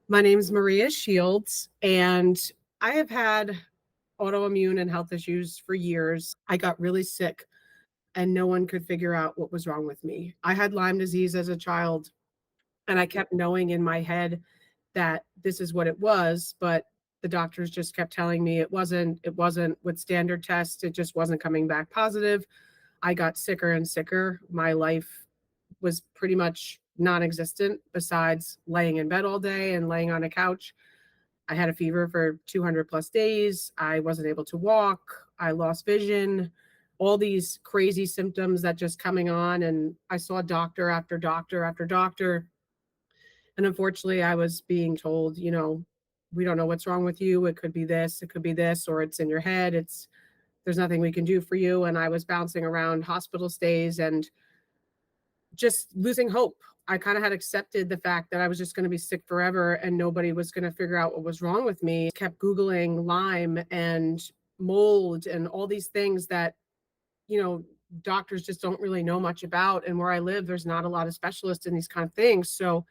My name's Maria Shields, and I have had autoimmune and health issues for years. I got really sick, and no one could figure out what was wrong with me. I had Lyme disease as a child, and I kept knowing in my head that this is what it was, but the doctors just kept telling me it wasn't with standard tests, it just wasn't coming back positive. I got sicker and sicker. My life was pretty much non-existent besides laying in bed all day and laying on a couch. I had a fever for 200 plus days. I wasn't able to walk. I lost vision, all these crazy symptoms that just coming on. And I saw doctor after doctor after doctor. And unfortunately, I was being told, we don't know what's wrong with you. It could be this, or it's in your head. There's nothing we can do for you. And I was bouncing around hospital stays and just losing hope. I kind of had accepted the fact that I was just going to be sick forever and nobody was going to figure out what was wrong with me. Kept Googling Lyme and mold and all these things that, doctors just don't really know much about. And where I live, there's not a lot of specialists in these kind of things. So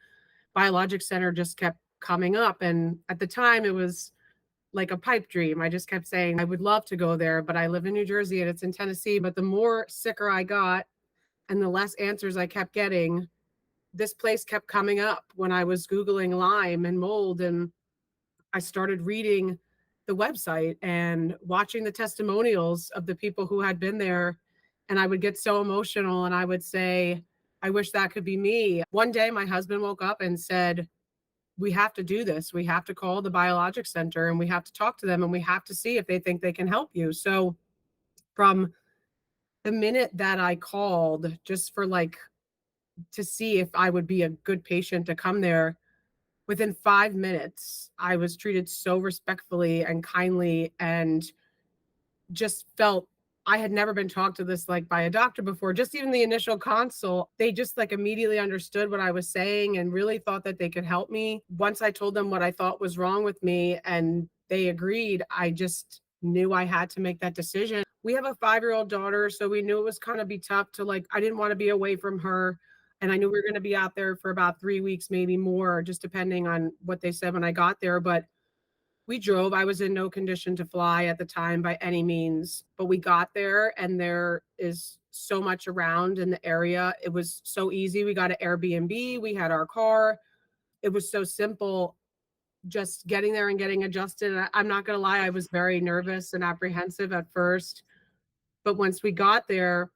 Biologix Center just kept coming up. And at the time, it was like a pipe dream. I just kept saying, I would love to go there, but I live in New Jersey and it's in Tennessee. But the more sicker I got and the less answers I kept getting, this place kept coming up when I was Googling Lyme and mold. And I started reading the website and watching the testimonials of the people who had been there. And I would get so emotional and I would say, I wish that could be me. One day, my husband woke up and said, we have to do this. We have to call the Biologix Center and we have to talk to them and we have to see if they think they can help you. So from the minute that I called just for to see if I would be a good patient to come there, within 5 minutes, I was treated so respectfully and kindly and just felt I had never been talked to this by a doctor before. Just even the initial consult, they just immediately understood what I was saying and really thought that they could help me. Once I told them what I thought was wrong with me and they agreed, I just knew I had to make that decision. We have a 5-year-old daughter, so we knew it was kind of be tough to I didn't want to be away from her. And I knew we were going to be out there for about 3 weeks, maybe more, just depending on what they said when I got there. But we drove. I was in no condition to fly at the time by any means, but we got there and there is so much around in the area. It was so easy. We got an Airbnb. We had our car. It was so simple just getting there and getting adjusted. And I'm not going to lie, I was very nervous and apprehensive at first. But once we got there,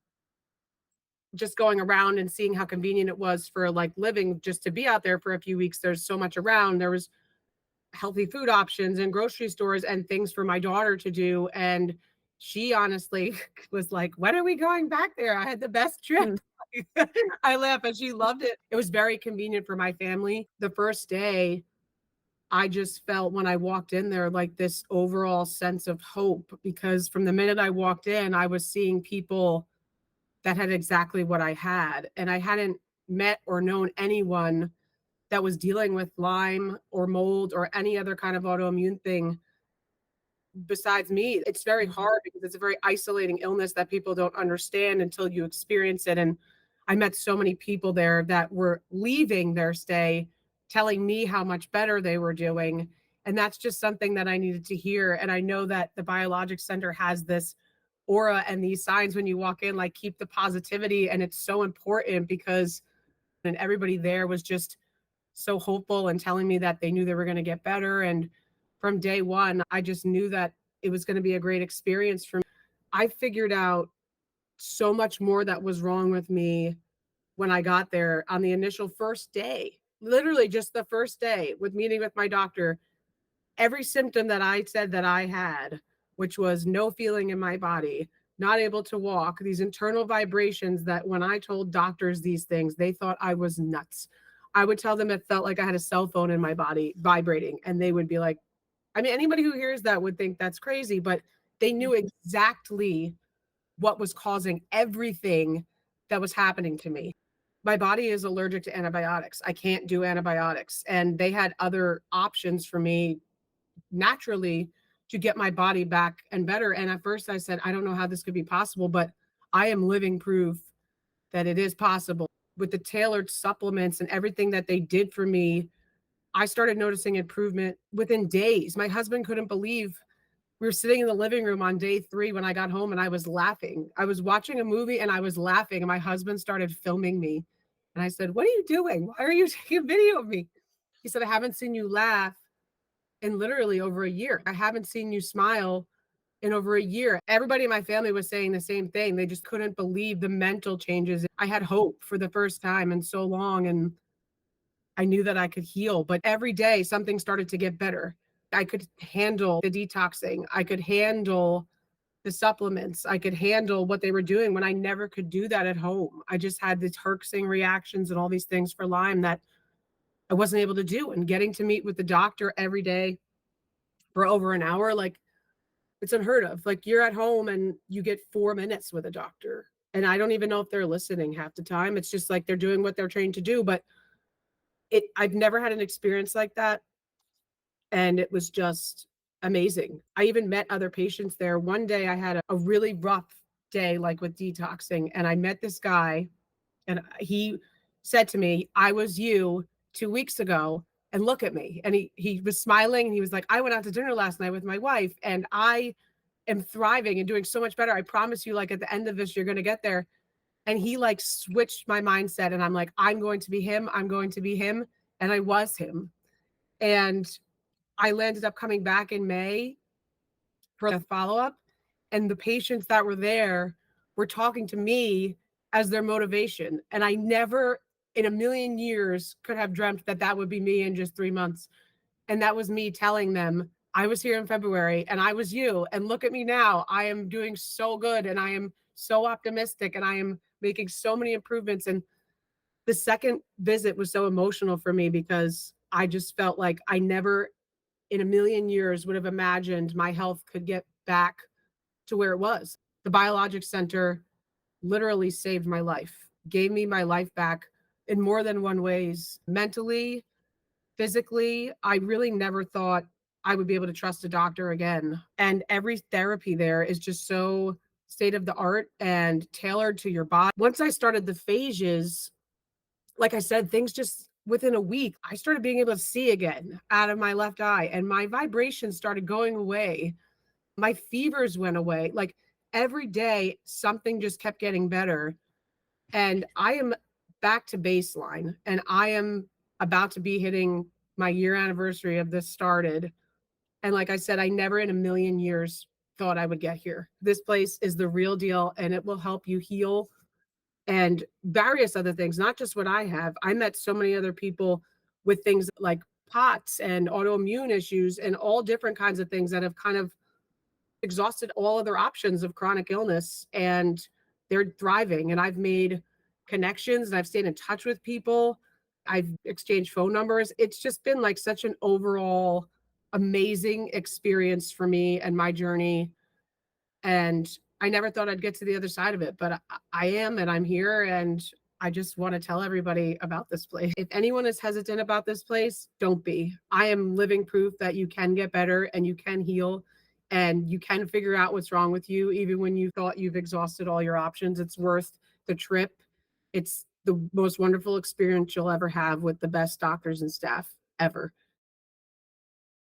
just going around and seeing how convenient it was for living, just to be out there for a few weeks. There's so much around. There was healthy food options and grocery stores and things for my daughter to do. And she honestly was like, when are we going back there? I had the best trip. I laugh, and she loved it. It was very convenient for my family. The first day, I just felt when I walked in there this overall sense of hope, because from the minute I walked in, I was seeing people that had exactly what I had. And I hadn't met or known anyone that was dealing with Lyme or mold or any other kind of autoimmune thing besides me. It's very hard because it's a very isolating illness that people don't understand until you experience it. And I met so many people there that were leaving their stay telling me how much better they were doing. And that's just something that I needed to hear. And I know that the Biologix Center has this aura and these signs when you walk in, keep the positivity. And it's so important because and everybody there was just so hopeful and telling me that they knew they were going to get better. And from day one, I just knew that it was going to be a great experience for me. I figured out so much more that was wrong with me when I got there on the initial first day, literally just the first day with meeting with my doctor. Every symptom that I said that I had, which was no feeling in my body, not able to walk, these internal vibrations that when I told doctors these things, they thought I was nuts. I would tell them it felt like I had a cell phone in my body vibrating, and they would be like, I mean, anybody who hears that would think that's crazy, but they knew exactly what was causing everything that was happening to me. My body is allergic to antibiotics. I can't do antibiotics. And they had other options for me naturally to get my body back and better. And at first I said, I don't know how this could be possible, but I am living proof that it is possible with the tailored supplements and everything that they did for me. I started noticing improvement within days. My husband couldn't believe we were sitting in the living room on day 3 when I got home, and I was laughing. I was watching a movie and I was laughing, and my husband started filming me. And I said, "What are you doing? Why are you taking a video of me?" He said, "I haven't seen you laugh in literally over a year. I haven't seen you smile in over a year." Everybody in my family was saying the same thing. They just couldn't believe the mental changes. I had hope for the first time in so long, and I knew that I could heal, but every day something started to get better. I could handle the detoxing. I could handle the supplements. I could handle what they were doing when I never could do that at home. I just had these herxing reactions and all these things for Lyme that I wasn't able to do. And getting to meet with the doctor every day for over an hour, like, it's unheard of. Like, you're at home and you get 4 minutes with a doctor. And I don't even know if they're listening half the time. It's just like they're doing what they're trained to do. But I've never had an experience like that. And it was just amazing. I even met other patients there. One day I had a really rough day, like with detoxing, and I met this guy, and he said to me, "I was you 2 weeks ago, and look at me." And he was smiling, and he was like, "I went out to dinner last night with my wife, and I am thriving and doing so much better. I promise you, like, at the end of this, you're gonna get there." And he like switched my mindset, and I'm like, "I'm going to be him. I'm going to be him." And I was him. And I landed up coming back in May for a follow-up, and the patients that were there were talking to me as their motivation, and I never in a million years could have dreamt that that would be me in just 3 months, and that was me telling them, "I was here in February, and I was you, and look at me now. I am doing so good, and I am so optimistic, and I am making so many improvements." And the second visit was so emotional for me because I just felt like I never in a million years would have imagined my health could get back to where it was. The Biologix Center literally saved my life, gave me my life back in more than one ways. Mentally, physically, I really never thought I would be able to trust a doctor again. And every therapy there is just so state of the art and tailored to your body. Once I started the phages, like I said, things just within a week, I started being able to see again out of my left eye, and my vibrations started going away. My fevers went away. Like, every day, something just kept getting better. And I am back to baseline, and I am about to be hitting my year anniversary of this started. And like I said, I never in a million years thought I would get here. This place is the real deal, and it will help you heal and various other things, not just what I have. I met so many other people with things like POTS and autoimmune issues and all different kinds of things that have kind of exhausted all other options of chronic illness, and they're thriving. And I've made connections, and I've stayed in touch with people. I've exchanged phone numbers. It's just been like such an overall amazing experience for me and my journey. And I never thought I'd get to the other side of it, but I am, and I'm here, and I just want to tell everybody about this place. If anyone is hesitant about this place, don't be. I am living proof that you can get better and you can heal and you can figure out what's wrong with you, even when you thought you've exhausted all your options. It's worth the trip. It's the most wonderful experience you'll ever have with the best doctors and staff ever.